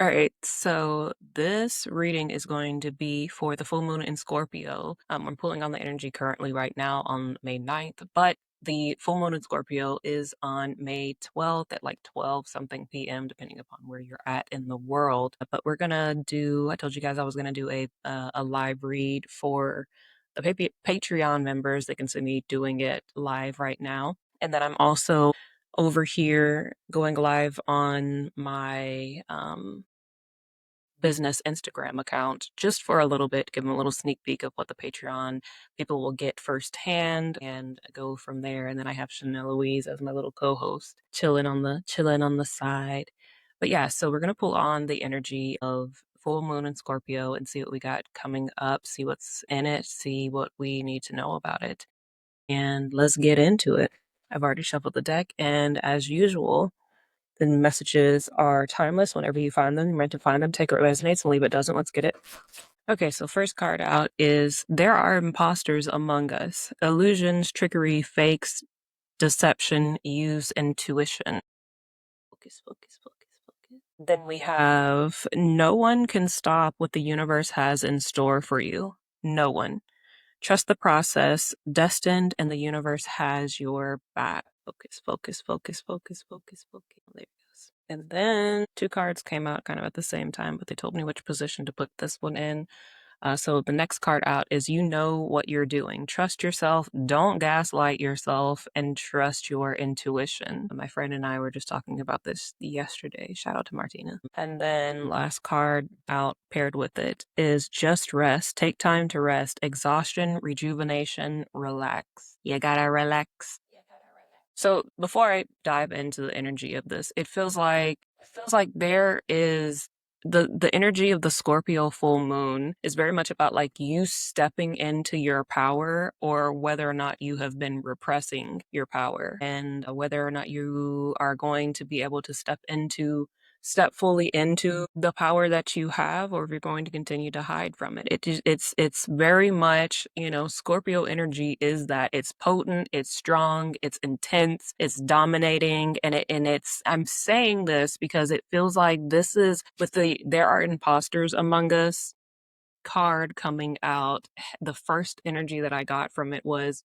All right, so this reading is going to be for the full moon in Scorpio. I'm pulling on the energy currently right now on May 9th, but the full moon in Scorpio is on May 12th at like 12 something p.m., depending upon where you're at in the world. But we're gonna do, I told you guys I was gonna do a live read for the Patreon members. They can see me doing it live right now. And then I'm also over here going live on my business Instagram account just for a little bit, give them a little sneak peek of what the Patreon people will get firsthand and go from there. And then I have Chanel Louise as my little co-host, chilling on the side. But yeah, so we're gonna pull on the energy of full moon in Scorpio and see what we got coming up, see what's in it, see what we need to know about it. And let's get into it. I've already shuffled the deck, and as usual, the messages are timeless. Whenever you find them, you're meant to find them. Take what resonates and leave it doesn't. Let's get it. Okay, so first card out is there are imposters among us. Illusions, trickery, fakes, deception, use intuition. Focus, focus, focus, focus. Then we have no one can stop what the universe has in store for you. No one. Trust the process, destined, and the universe has your back. Focus, focus, focus, focus, focus, focus. There it goes. And then two cards came out kind of at the same time, but they told me which position to put this one in. So the next card out is you know what you're doing. Trust yourself. Don't gaslight yourself and trust your intuition. My friend and I were just talking about this yesterday. Shout out to Martina. And then last card out paired with it is just rest. Take time to rest. Exhaustion, rejuvenation, relax. You gotta relax. So before I dive into the energy of this, it feels like there is the energy of the Scorpio full moon is very much about like you stepping into your power or whether or not you have been repressing your power and whether or not you are going to be able to step fully into the power that you have or if you're going to continue to hide from it. It's very much, Scorpio energy is that it's potent, it's strong, it's intense, it's dominating, and I'm saying this because it feels like this is with there are imposters among us card coming out. The first energy that I got from it was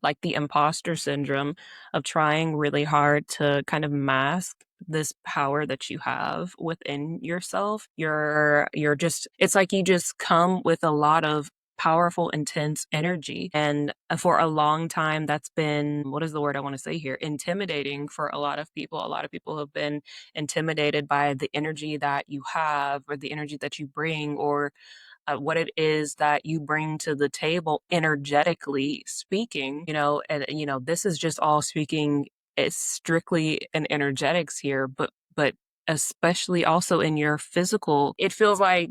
like the imposter syndrome of trying really hard to kind of mask this power that you have within yourself. You're just, it's like you just come with a lot of powerful, intense energy. And for a long time, that's been, what is the word I want to say here? Intimidating for a lot of people. A lot of people have been intimidated by the energy that you have or the energy that you bring or what it is that you bring to the table energetically speaking, and this is just all speaking, it's strictly an energetics here, but especially also in your physical, it feels like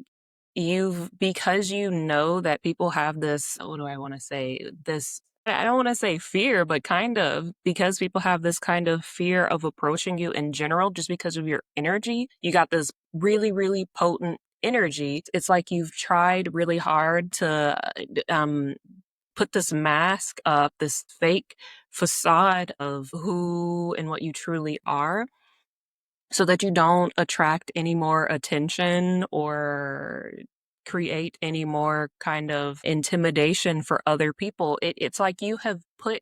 because you know that people have this, what do I want to say? This, I don't want to say fear, but kind of because people have this kind of fear of approaching you in general, just because of your energy, you got this really, really potent energy. It's like you've tried really hard to put this mask up, this fake facade of who and what you truly are so that you don't attract any more attention or create any more kind of intimidation for other people. It's like you have put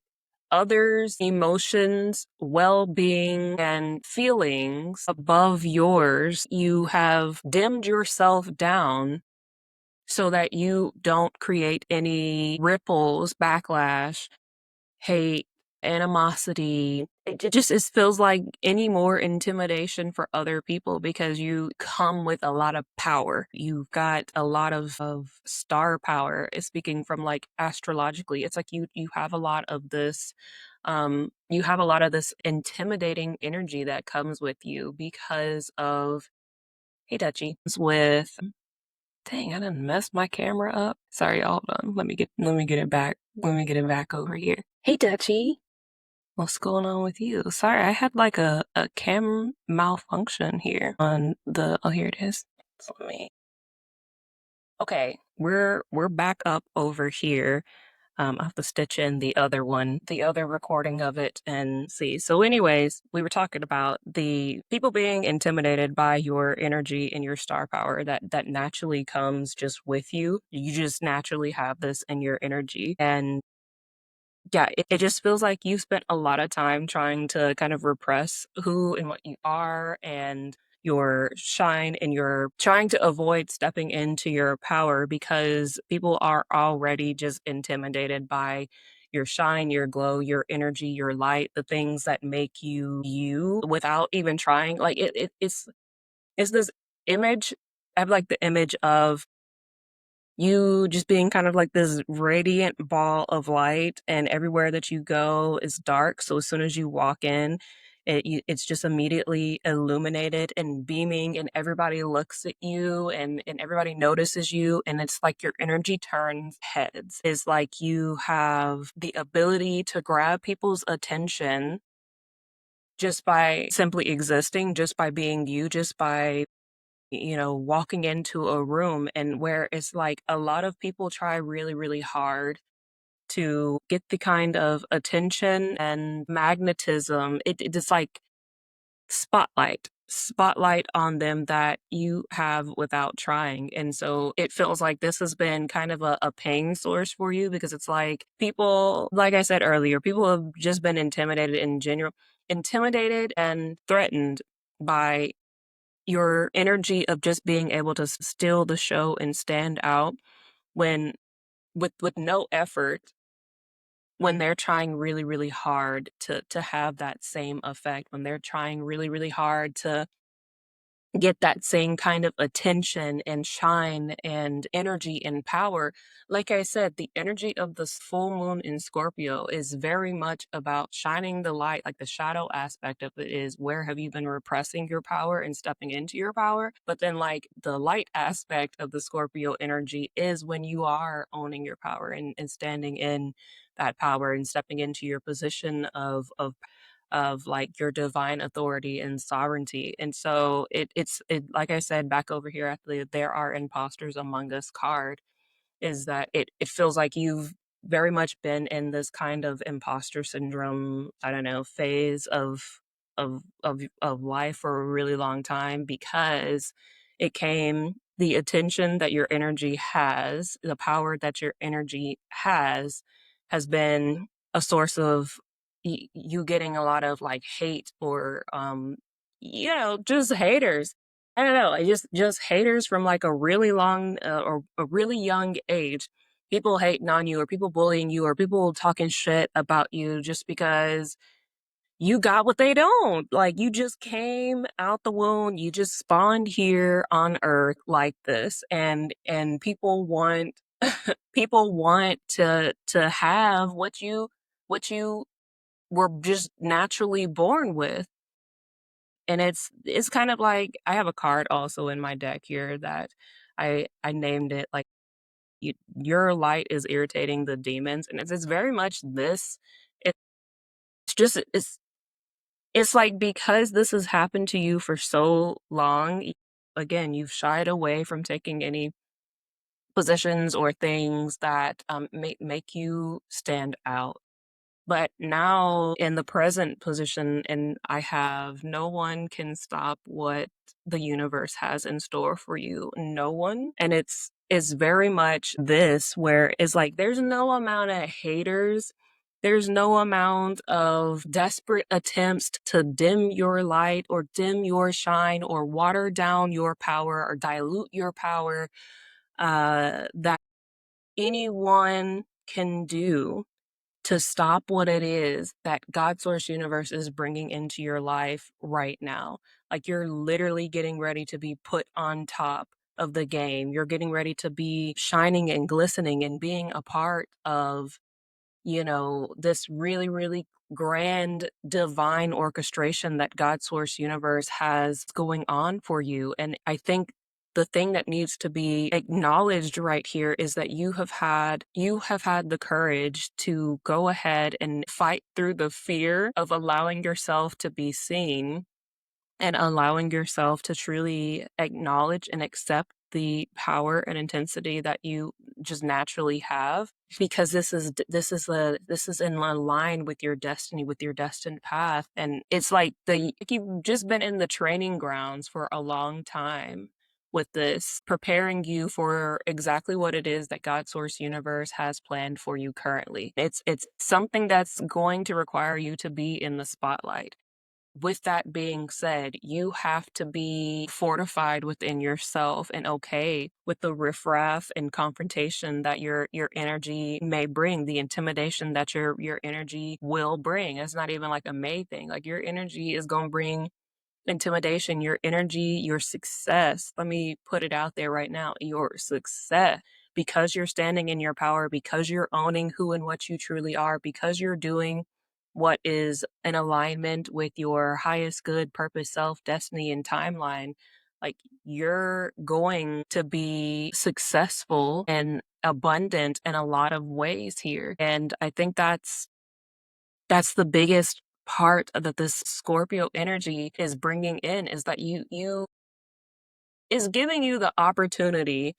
others' emotions, well being, and feelings above yours. You have dimmed yourself down so that you don't create any ripples, backlash, hate, animosity. It feels like any more intimidation for other people because you come with a lot of power. You've got a lot of star power. Speaking from like astrologically, it's like you have a lot of this you have a lot of this intimidating energy that comes with you because of, hey Dutchie, with, dang, I done messed my camera up. Sorry, y'all, hold on. Let me get it back. Let me get it back over here. Hey Dutchie. What's going on with you? Sorry, I had like a cam malfunction here on the, oh, here it is. So let me, okay, we're back up over here. I'll have to stitch in the other one, the other recording of it and see. So, anyways, we were talking about the people being intimidated by your energy and your star power that naturally comes just with you. You just naturally have this in your energy. And yeah, it just feels like you spent a lot of time trying to kind of repress who and what you are and your shine, and you're trying to avoid stepping into your power because people are already just intimidated by your shine, your glow, your energy, your light, the things that make you you without even trying. Like it's this image. I have like the image of you just being kind of like this radiant ball of light, and everywhere that you go is dark. So as soon as you walk in, it's just immediately illuminated and beaming, and everybody looks at you, and everybody notices you, and it's like your energy turns heads. It's like you have the ability to grab people's attention just by simply existing, just by being you, just by walking into a room, and where it's like a lot of people try really, really hard to get the kind of attention and magnetism. It's like spotlight on them that you have without trying. And so it feels like this has been kind of a pain source for you, because it's like people, like I said earlier, people have just been intimidated in general, intimidated and threatened by your energy of just being able to steal the show and stand out when with no effort, when they're trying really, really hard to have that same effect, when they're trying really, really hard to get that same kind of attention and shine and energy and power. Like I said, the energy of the full moon in Scorpio is very much about shining the light. Like the shadow aspect of it is, where have you been repressing your power and stepping into your power? But then, like, the light aspect of the Scorpio energy is when you are owning your power and standing in that power and stepping into your position of like your divine authority and sovereignty. And so it like I said back over here at the "there are imposters among us" card, is that it feels like you've very much been in this kind of imposter syndrome, I don't know, phase of life for a really long time, because it came the attention that your energy has, the power that your energy has been a source of you getting a lot of like hate, or just haters. I don't know, just haters from like a really long or a really young age. People hating on you, or people bullying you, or people talking shit about you just because you got what they don't. Like, you just came out the womb, you just spawned here on Earth like this, and people want people want to have what you were just naturally born with. And it's kind of like, I have a card also in my deck here that I named it like, your light is irritating the demons, and it's very much this. It's just it's like, because this has happened to you for so long, again, you've shied away from taking any positions or things that make you stand out. But now in the present position, and I have, no one can stop what the universe has in store for you. No one. And it's very much this, where it's like there's no amount of haters. There's no amount of desperate attempts to dim your light or dim your shine or water down your power or dilute your power, that anyone can do to stop what it is that God Source Universe is bringing into your life right now. Like, you're literally getting ready to be put on top of the game. You're getting ready to be shining and glistening and being a part of, this really, really grand divine orchestration that God Source Universe has going on for you. And I think the thing that needs to be acknowledged right here is that you have had the courage to go ahead and fight through the fear of allowing yourself to be seen, and allowing yourself to truly acknowledge and accept the power and intensity that you just naturally have, because this is in line with your destiny, with your destined path. And it's like you've just been in the training grounds for a long time with this, preparing you for exactly what it is that God Source Universe has planned for you currently. It's something that's going to require you to be in the spotlight. With that being said, you have to be fortified within yourself and okay with the riffraff and confrontation that your energy may bring, the intimidation that your energy will bring. It's not even like a may thing. Like, your energy is going to bring intimidation, your energy, your success. Let me put it out there right now, your success. Because you're standing in your power, because you're owning who and what you truly are, because you're doing what is in alignment with your highest good, purpose, self, destiny, and timeline, like, you're going to be successful and abundant in a lot of ways here. And I think that's the biggest part that this Scorpio energy is bringing in, is that you is giving you the opportunity,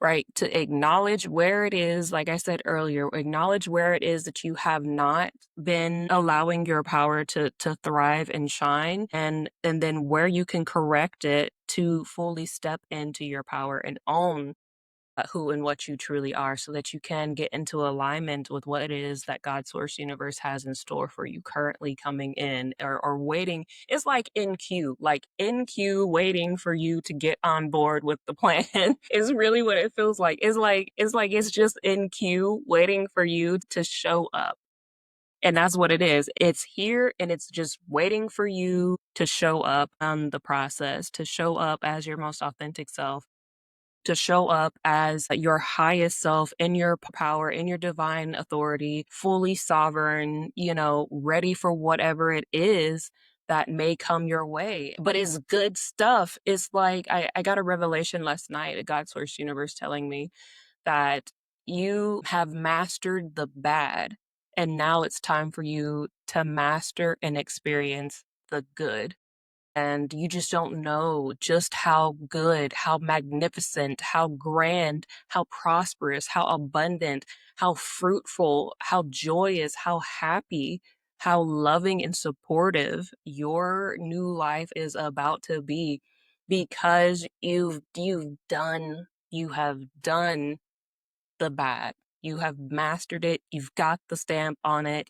right, to acknowledge where it is, like I said earlier, acknowledge where it is that you have not been allowing your power to thrive and shine, and then where you can correct it to fully step into your power and own who and what you truly are, so that you can get into alignment with what it is that God Source Universe has in store for you currently coming in, or waiting. It's like in queue, waiting for you to get on board with the plan is really what it feels like. It's just in queue, waiting for you to show up. And that's what it is. It's here and it's just waiting for you to show up on the process, to show up as your most authentic self, to show up as your highest self in your power, in your divine authority, fully sovereign, ready for whatever it is that may come your way. But it's good stuff. It's like I got a revelation last night, a God Source Universe telling me that you have mastered the bad, and now it's time for you to master and experience the good. And you just don't know just how good, how magnificent, how grand, how prosperous, how abundant, how fruitful, how joyous, how happy, how loving and supportive your new life is about to be, because you have done the bad. You have mastered it. You've got the stamp on it.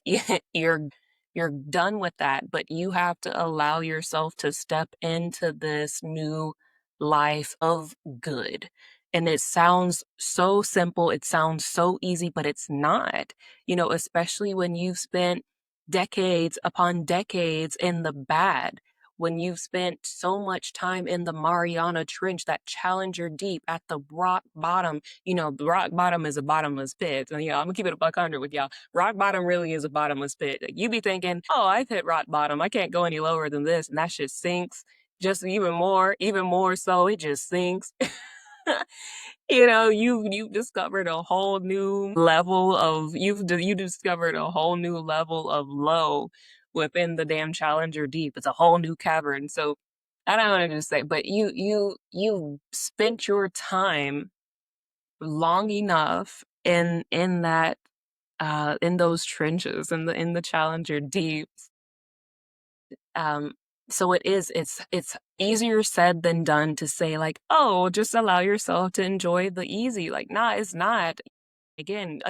You're you're done with that, but you have to allow yourself to step into this new life of good. And it sounds so simple, it sounds so easy, but it's not. Especially when you've spent decades upon decades in the bad, when you've spent so much time in the Mariana Trench, that Challenger Deep, at the rock bottom. The rock bottom is a bottomless pit. And, I'm gonna keep it a buck hundred with y'all. Rock bottom really is a bottomless pit. Like, you be thinking, oh, I've hit rock bottom, I can't go any lower than this, and that shit sinks just even more so. It just sinks. You've discovered a whole new level of you discovered a whole new level of low within the damn Challenger Deep. It's a whole new cavern. So I don't want to just say, but you spent your time long enough in that in those trenches, in the Challenger Deep. um so it's easier said than done to say, like, oh, just allow yourself to enjoy the easy. Like, nah, it's not. Again,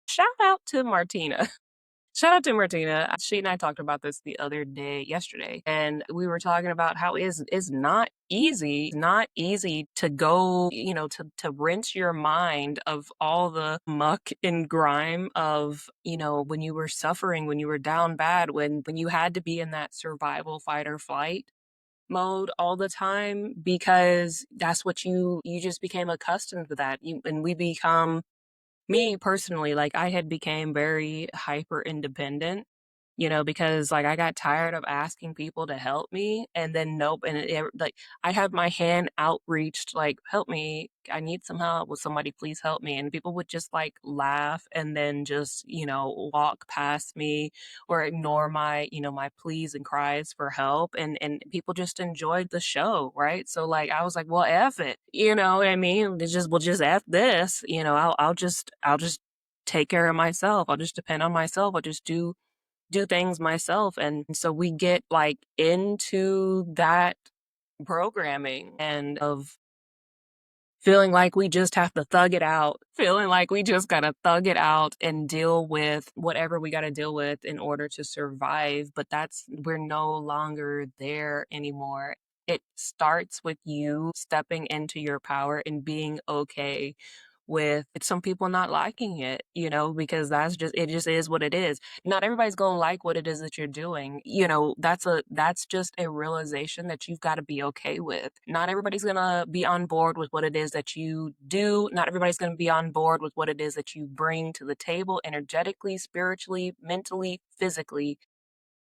shout out to Martina. Shout out to Martina. She and I talked about this the other day, yesterday, and we were talking about how it's not easy to go, to rinse your mind of all the muck and grime of, when you were suffering, when you were down bad, when you had to be in that survival, fight or flight mode all the time, because that's what you just became accustomed to that. And we become, me personally, like, I had became very hyper independent, because like I got tired of asking people to help me and then nope. And like I have my hand outreached, like, help me. I need some help. Will somebody please help me? And people would just like laugh and then just, walk past me or ignore my pleas and cries for help. And people just enjoyed the show, right? So like I was like, well, F it. You know what I mean? It's just, well, just F this. I'll just take care of myself. I'll just depend on myself. I'll just do things myself. And so we get like into that programming and of feeling like we just have to thug it out, feeling like we just got to thug it out and deal with whatever we got to deal with in order to survive. But we're no longer there anymore. It starts with you stepping into your power and being okay with some people not liking it, because it just is what it is. Not everybody's going to like what it is that you're doing. That's just a realization that you've got to be okay with. Not everybody's going to be on board with what it is that you do. Not everybody's going to be on board with what it is that you bring to the table energetically, spiritually, mentally, physically,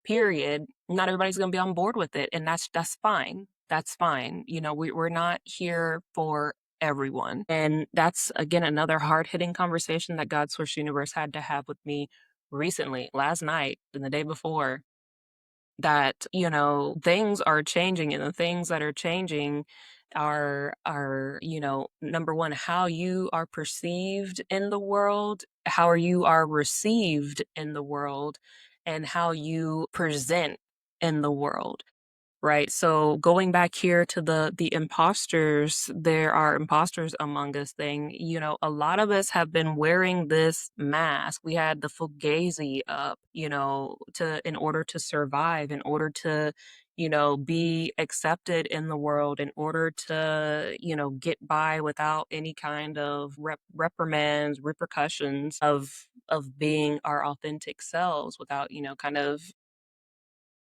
period. Not everybody's going to be on board with it. And that's fine. That's fine. We're not here for everyone. And that's, again, another hard hitting conversation that God Source Universe had to have with me recently, last night and the day before, that, things are changing, and the things that are changing are, number one, how you are perceived in the world, how you are received in the world, and how you present in the world. Right. So going back here to the imposters, there are imposters among us thing. A lot of us have been wearing this mask. We had the fugazi up, in order to survive, in order to, be accepted in the world, in order to, get by without any kind of reprimands, repercussions of being our authentic selves, without, kind of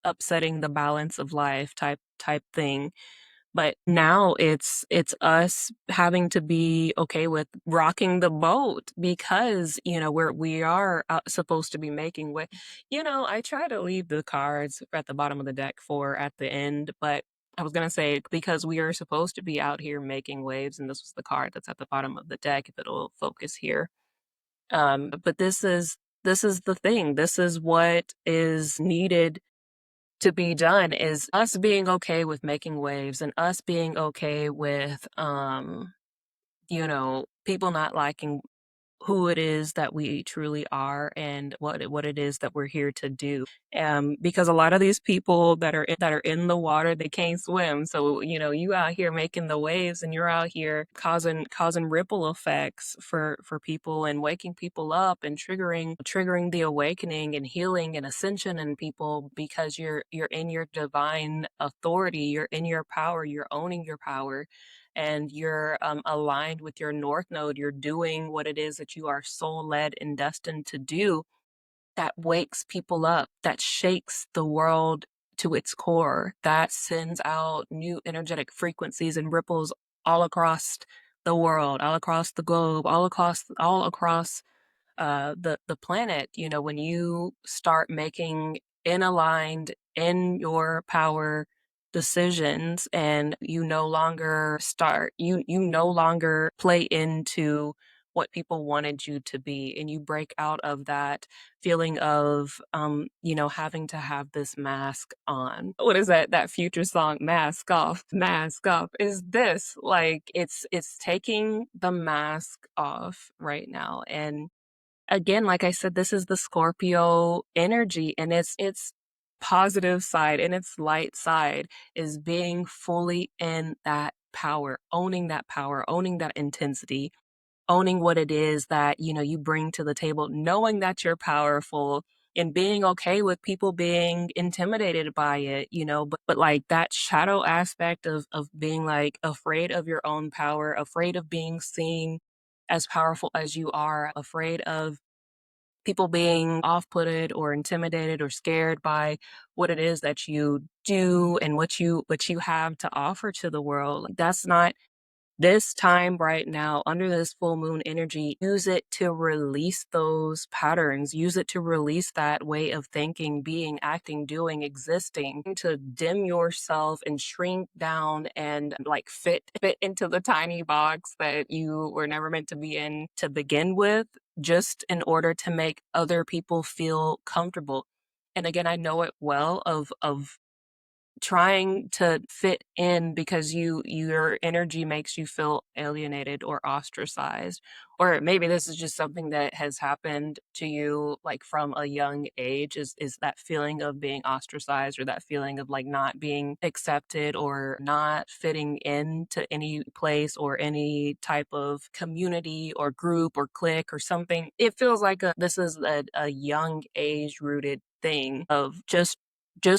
upsetting the balance of life type thing. But now it's us having to be okay with rocking the boat, because we are supposed to be making way. I try to leave the cards at the bottom of the deck for at the end, but I was gonna say, because we are supposed to be out here making waves, and this was the card that's at the bottom of the deck, if it'll focus here. But this is the thing. This is what is needed to be done, is us being okay with making waves, and us being okay with people not liking who it is that we truly are and what it is that we're here to do. Because a lot of these people that are in the water, they can't swim. So, you out here making the waves, and you're out here causing ripple effects for people, and waking people up, and triggering the awakening and healing and ascension in people, because you're in your divine authority, you're in your power, you're owning your power, and you're aligned with your north node. You're doing what it is that you are soul led and destined to do. That wakes people up, that shakes the world to its core, that sends out new energetic frequencies and ripples all across the world, all across the globe, all across the planet. When you start making in aligned, in your power decisions, and you no longer play into what people wanted you to be, and you break out of that feeling of having to have this mask on. What is that future song, mask off? Is this like, it's taking the mask off right now. And again, like I said, this is the Scorpio energy, and its positive side and its light side is being fully in that power, owning that intensity, owning what it is that, you bring to the table, knowing that you're powerful, and being okay with people being intimidated by it, but like that shadow aspect of being like afraid of your own power, afraid of being seen as powerful as you are, afraid of people being off-putted or intimidated or scared by what it is that you do and what you have to offer to the world. Like, this time right now, under this full moon energy, use it to release those patterns, use it to release that way of thinking, being, acting, doing, existing, to dim yourself and shrink down and like fit into the tiny box that you were never meant to be in to begin with, just in order to make other people feel comfortable. And again, I know it well of trying to fit in because your energy makes you feel alienated or ostracized, or maybe this is just something that has happened to you like from a young age, is that feeling of being ostracized, or that feeling of like not being accepted or not fitting into any place or any type of community or group or clique or something. It feels like this is a young age rooted thing of just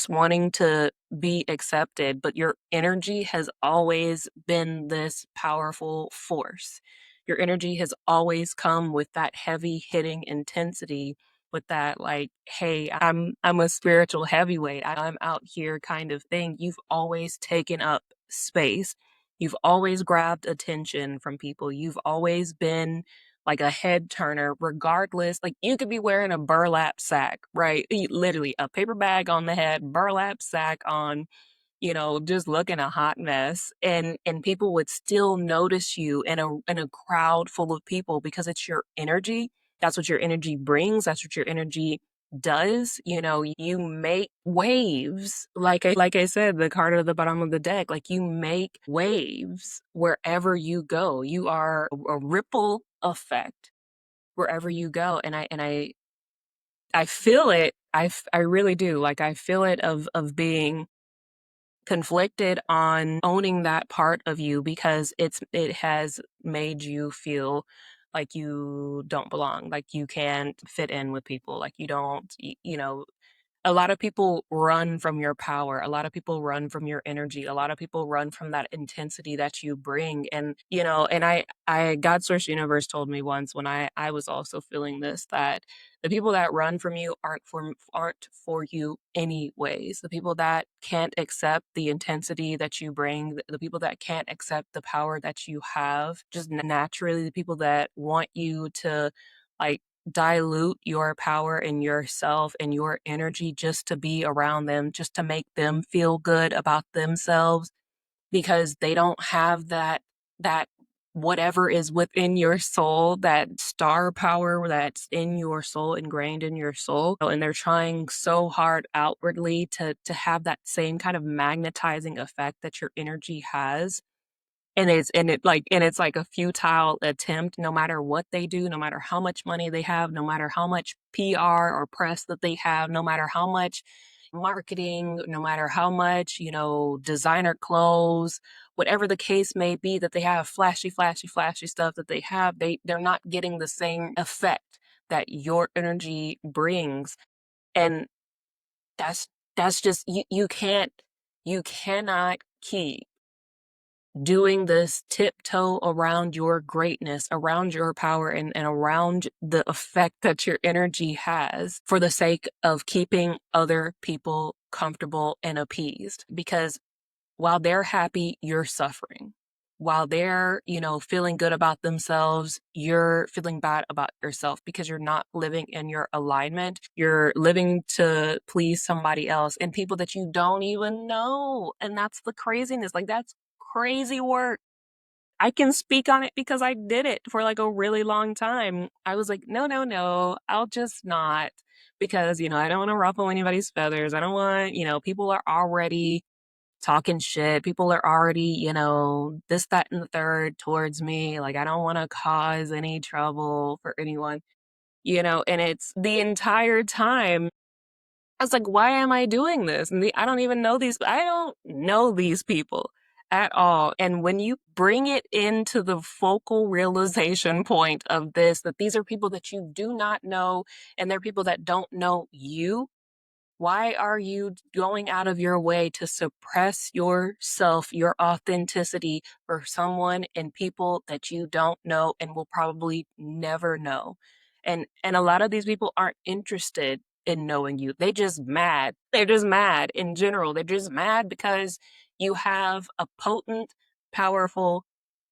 wanting to be accepted, but your energy has always been this powerful force. Your energy has always come with that heavy hitting intensity, with that like, hey, I'm a spiritual heavyweight. I'm out here kind of thing. You've always taken up space. You've always grabbed attention from people. You've always been like a head turner, regardless. Like you could be wearing a burlap sack, right? Literally a paper bag on the head, burlap sack on, just looking a hot mess. And people would still notice you in a crowd full of people because it's your energy. That's what your energy brings. That's what your energy does. You make waves. Like I said, the card at the bottom of the deck, like you make waves wherever you go. You are a ripple effect wherever you go. And I feel it. I really do. Like I feel it of being conflicted on owning that part of you, because it has made you feel like you don't belong, like you can't fit in with people, like you don't, a lot of people run from your power. A lot of people run from your energy. A lot of people run from that intensity that you bring. And, and God Source Universe told me once when I was also feeling this, that the people that run from you aren't for you anyways. The people that can't accept the intensity that you bring, the people that can't accept the power that you have, just naturally, the people that want you to like dilute your power and yourself and your energy just to be around them, just to make them feel good about themselves, because they don't have that whatever is within your soul, that star power that's in your soul, ingrained in your soul. And they're trying so hard outwardly to have that same kind of magnetizing effect that your energy has. And it's like a futile attempt, no matter what they do, no matter how much money they have, no matter how much PR or press that they have, no matter how much marketing, no matter how much, designer clothes, whatever the case may be, that they have flashy, flashy, flashy stuff that they have, they're not getting the same effect that your energy brings. And that's just, you cannot keep doing this tiptoe around your greatness, around your power, and around the effect that your energy has for the sake of keeping other people comfortable and appeased. Because while they're happy, you're suffering. While they're, feeling good about themselves, you're feeling bad about yourself because you're not living in your alignment. You're living to please somebody else and people that you don't even know. And that's the craziness. Like, that's crazy work. I can speak on it because I did it for like a really long time. I was like, no, no, no, I'll just not, because, I don't want to ruffle anybody's feathers. I don't want, people are already talking shit. People are already, this, that, and the third towards me. Like, I don't want to cause any trouble for anyone, and it's the entire time. I was like, why am I doing this? And I don't know these people at all. And when you bring it into the focal realization point of this, that these are people that you do not know, and they're people that don't know you, why are you going out of your way to suppress yourself, your authenticity, for someone and people that you don't know and will probably never know? And a lot of these people aren't interested in knowing you. They just mad. They're just mad in general. They're just mad because you have a potent, powerful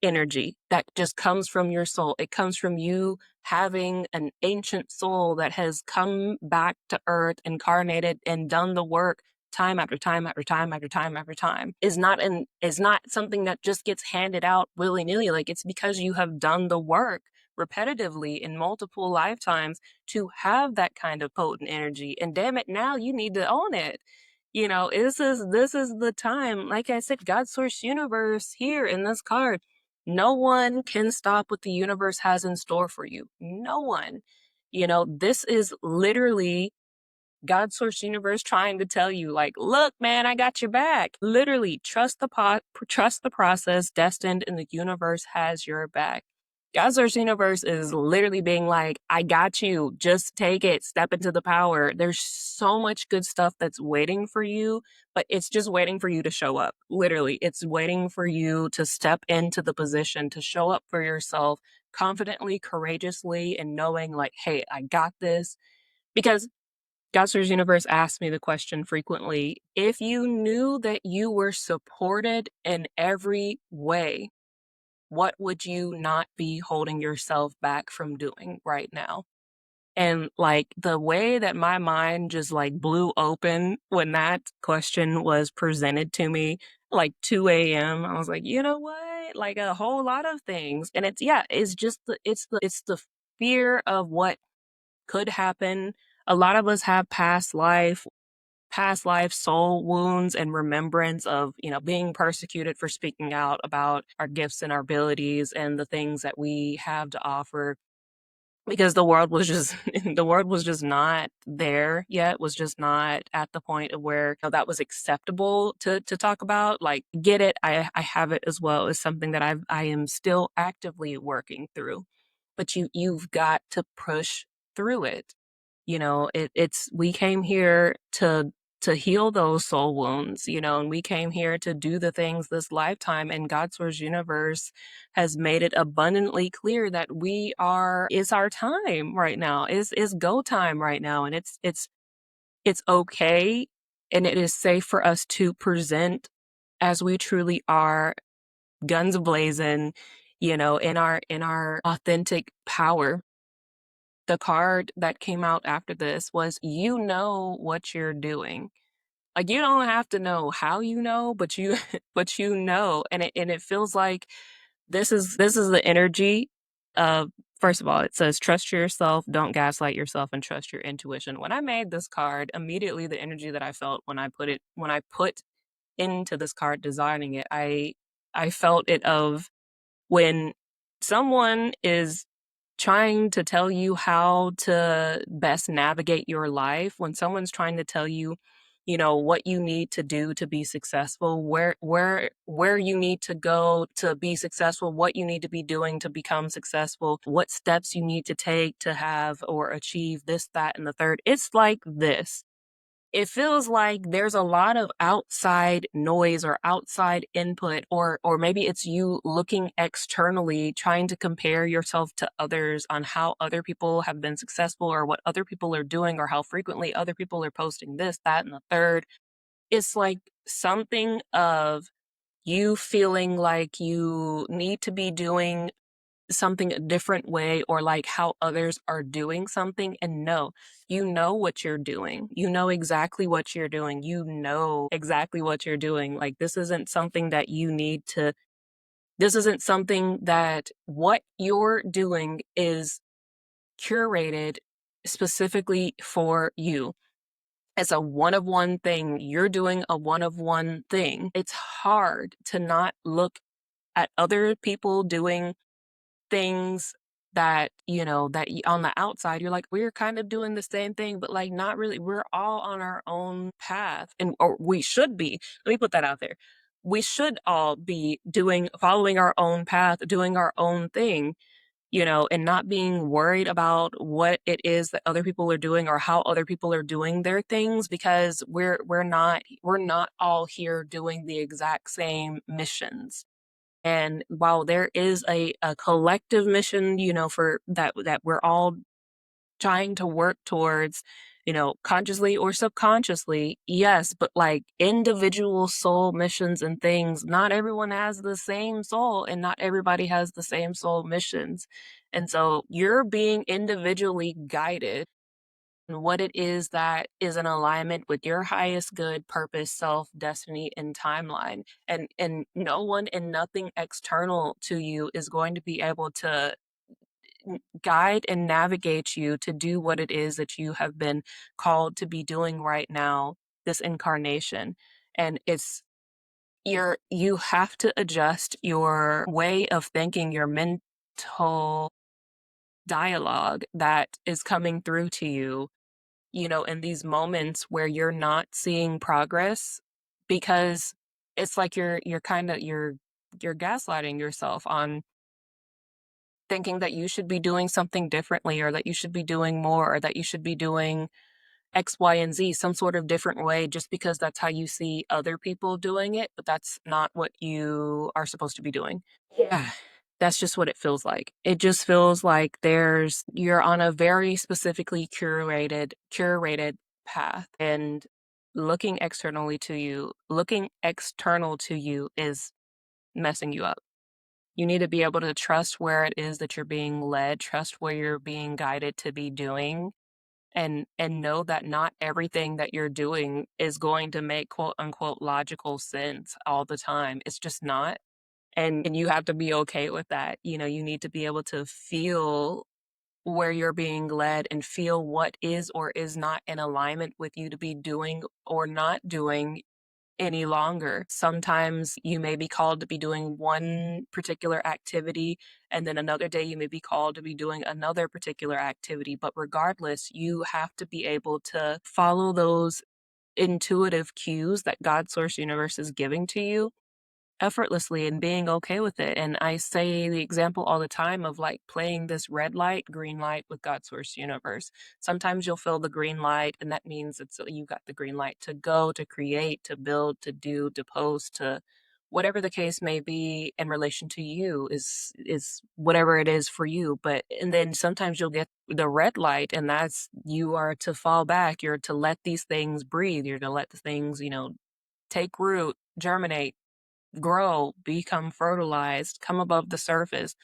energy that just comes from your soul. It comes from you having an ancient soul that has come back to earth, incarnated, and done the work time after time after time after time after time. Is not something that just gets handed out willy-nilly. Like, it's because you have done the work repetitively in multiple lifetimes to have that kind of potent energy. And damn it, now you need to own it. This is the time. Like I said, God source universe here in this card. No one can stop what the universe has in store for you. No one. This is literally God source universe trying to tell you, like, look, man, I got your back. Literally, trust the process destined, and the universe has your back. God source universe is literally being like, I got you. Just take it. Step into the power. There's so much good stuff that's waiting for you, but it's just waiting for you to show up. Literally, it's waiting for you to step into the position, to show up for yourself confidently, courageously, and knowing, like, hey, I got this. Because God's Universe asks me the question frequently, if you knew that you were supported in every way, what would you not be holding yourself back from doing right now? And like the way that my mind just like blew open when that question was presented to me, like 2 a.m., I was like, you know what? Like a whole lot of things. And it's just the fear of what could happen. A lot of us have past life soul wounds and remembrance of, being persecuted for speaking out about our gifts and our abilities and the things that we have to offer, because the world was just the world was just not there yet, was just not at the point of where that was acceptable to talk about. Like, get it, I have it as well. It's something that I am still actively working through, but you've got to push through it. It's we came here to heal those soul wounds, and we came here to do the things this lifetime, and God's source universe has made it abundantly clear that it's our time right now. Is go time right now, and it's okay, and it is safe for us to present as we truly are, guns blazing, in our authentic power. The card that came out after this was, you know what you're doing. Like, you don't have to know how you know, but you but and it feels like this is the energy of, first of all, it says trust yourself, don't gaslight yourself, and trust your intuition. When I made this card, immediately the energy that I felt when I put into this card designing it, I felt it of when someone is trying to tell you how to best navigate your life, when someone's trying to tell you, what you need to do to be successful, where you need to go to be successful, what you need to be doing to become successful, what steps you need to take to have or achieve this, that, and the third. It's like this. It feels like there's a lot of outside noise or outside input, or maybe it's you looking externally, trying to compare yourself to others on how other people have been successful, or what other people are doing, or how frequently other people are posting this, that, and the third. It's like something of you feeling like you need to be doing something a different way, or like how others are doing something. And no, you know what you're doing. You know exactly what you're doing. You know exactly what you're doing. Like, this isn't something that what you're doing is curated specifically for you. It's a one of one thing. You're doing a one of one thing. It's hard to not look at other people doing things that, on the outside, you're like, we're kind of doing the same thing, but like not really. We're all on our own path, or we should be. Let me put that out there. We should all be following our own path, doing our own thing, and not being worried about what it is that other people are doing or how other people are doing their things, because we're not all here doing the exact same missions. And while there is a collective mission, for that we're all trying to work towards, consciously or subconsciously, yes, but like individual soul missions and things, not everyone has the same soul and not everybody has the same soul missions. And so you're being individually guided and what it is that is in alignment with your highest good, purpose, self, destiny, and timeline. And no one and nothing external to you is going to be able to guide and navigate you to do what it is that you have been called to be doing right now, this incarnation. And you have to adjust your way of thinking, your mental dialogue that is coming through to you, in these moments where you're not seeing progress, because it's like you're kind of you're gaslighting yourself on thinking that you should be doing something differently or that you should be doing more or that you should be doing X, Y, and Z some sort of different way just because that's how you see other people doing it, but that's not what you are supposed to be doing. Yeah. That's just what it feels like. It just feels like you're on a very specifically curated path, and looking external to you is messing you up. You need to be able to trust where it is that you're being led, trust where you're being guided to be doing, and know that not everything that you're doing is going to make quote unquote logical sense all the time. It's just not. And you have to be okay with that. You need to be able to feel where you're being led and feel what is or is not in alignment with you to be doing or not doing any longer. Sometimes you may be called to be doing one particular activity, and then another day you may be called to be doing another particular activity. But regardless, you have to be able to follow those intuitive cues that God Source Universe is giving to you effortlessly and being okay with it. And I say the example all the time of like playing this red light, green light with God Source Universe. Sometimes you'll feel the green light, and that means you got the green light to go, to create, to build, to do, to post, to whatever the case may be in relation to you is whatever it is for you. But and then sometimes you'll get the red light, and that's you are to fall back, you're to let these things breathe, you're to let the things, take root, germinate, grow, become fertilized, come above the surface,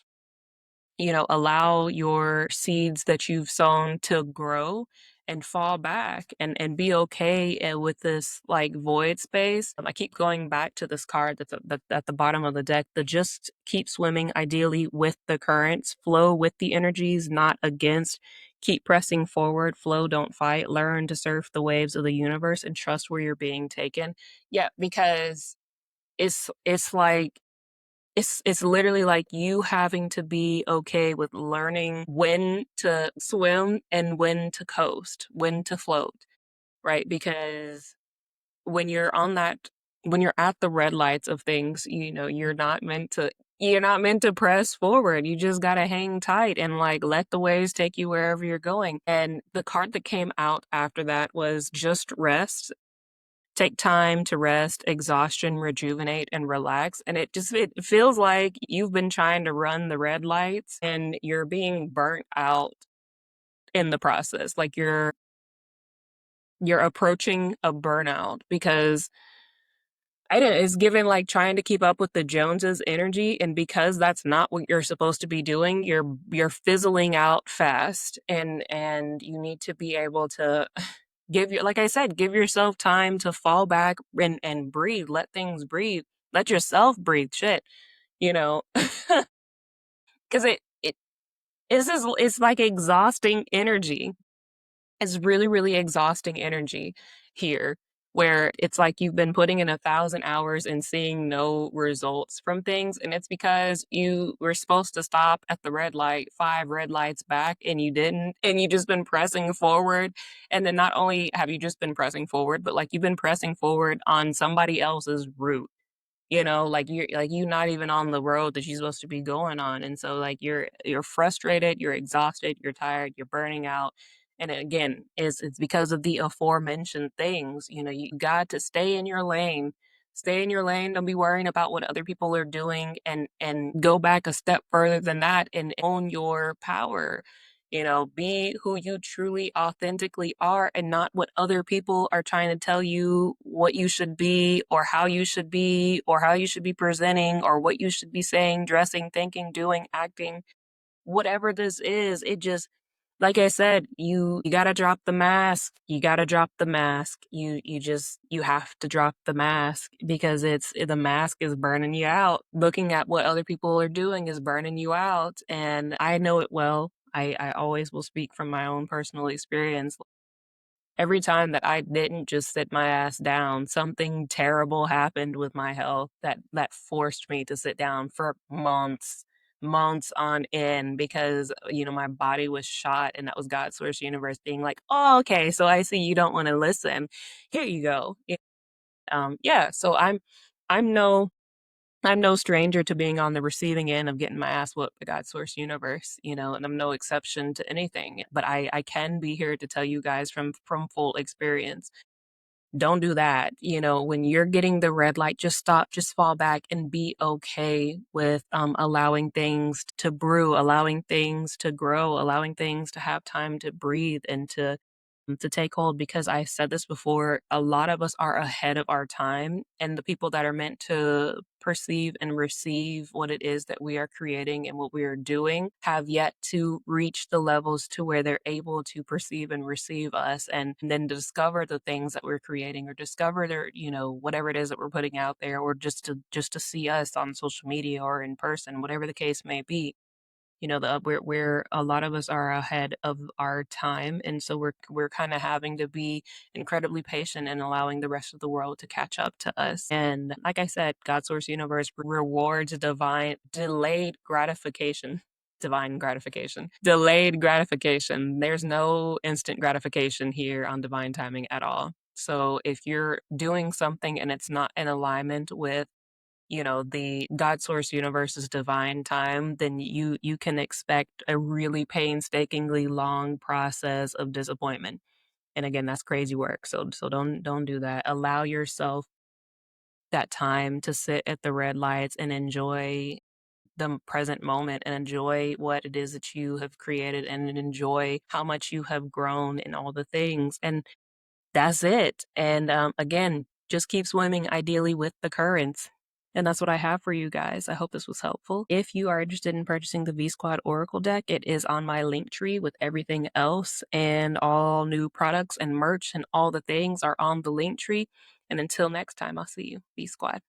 allow your seeds that you've sown to grow and fall back and be okay with this like void space. I keep going back to this card that's at the bottom of the deck, the just keep swimming, ideally with the currents, flow with the energies, not against. Keep pressing forward, flow, don't fight, learn to surf the waves of the universe and trust where you're being taken. Yeah, because it's like it's literally like you having to be okay with learning when to swim and when to coast, when to float, right? Because when you're on that when you're at the red lights of things, you're not meant to press forward. You just got to hang tight and like let the waves take you wherever you're going. And the card that came out after that was just rest. Take time to rest, exhaustion, rejuvenate, and relax. And it feels like you've been trying to run the red lights and you're being burnt out in the process. Like you're approaching a burnout because I don't know, it's given like trying to keep up with the Joneses energy, and because that's not what you're supposed to be doing, you're fizzling out fast, and you need to be able to like I said, give yourself time to fall back and breathe, let things breathe, let yourself breathe. Shit, you know, because it's like exhausting energy. It's really, really exhausting energy here, where it's like you've been putting in 1,000 hours and seeing no results from things. And it's because you were supposed to stop at the red light, 5 red lights back, and you didn't. And you just been pressing forward. And then not only have you just been pressing forward, but like you've been pressing forward on somebody else's route. Like you're not even on the road that you're supposed to be going on. And so like you're frustrated, you're exhausted, you're tired, you're burning out. And again, it's because of the aforementioned things. You got to stay in your lane. Stay in your lane. Don't be worrying about what other people are doing, and go back a step further than that and own your power. Be who you truly authentically are and not what other people are trying to tell you what you should be or how you should be or how you should be presenting or what you should be saying, dressing, thinking, doing, acting. Whatever this is, it just, like I said, you gotta drop the mask. You gotta drop the mask. You have to drop the mask because the mask is burning you out. Looking at what other people are doing is burning you out. And I know it well. I always will speak from my own personal experience. Every time that I didn't just sit my ass down, something terrible happened with my health that forced me to sit down for months on end because my body was shot, and that was God source universe being like, oh, okay, so I see you don't want to listen. Here you go. Yeah, so I'm no I'm no stranger to being on the receiving end of getting my ass whooped by God source universe, and I'm no exception to anything. But I can be here to tell you guys from full experience. Don't do that. When you're getting the red light, just stop, just fall back and be okay with allowing things to brew, allowing things to grow, allowing things to have time to breathe and to take hold, because I said this before, a lot of us are ahead of our time, and the people that are meant to perceive and receive what it is that we are creating and what we are doing have yet to reach the levels to where they're able to perceive and receive us and then discover the things that we're creating or discover their, whatever it is that we're putting out there, or just to see us on social media or in person, whatever the case may be. We're a lot of us are ahead of our time, and so we're kind of having to be incredibly patient and allowing the rest of the world to catch up to us. And like I said, God source universe rewards divine delayed gratification. Divine gratification, delayed gratification. There's no instant gratification here on divine timing at all. So if you're doing something and it's not in alignment with the God source universe's divine time, then you can expect a really painstakingly long process of disappointment. And again, that's crazy work. So don't do that. Allow yourself that time to sit at the red lights and enjoy the present moment and enjoy what it is that you have created and enjoy how much you have grown in all the things. And that's it. And again, just keep swimming, ideally with the currents. And that's what I have for you guys. I hope this was helpful. If you are interested in purchasing the V Squad Oracle deck, it is on my link tree with everything else, and all new products and merch and all the things are on the link tree. And until next time, I'll see you, V Squad.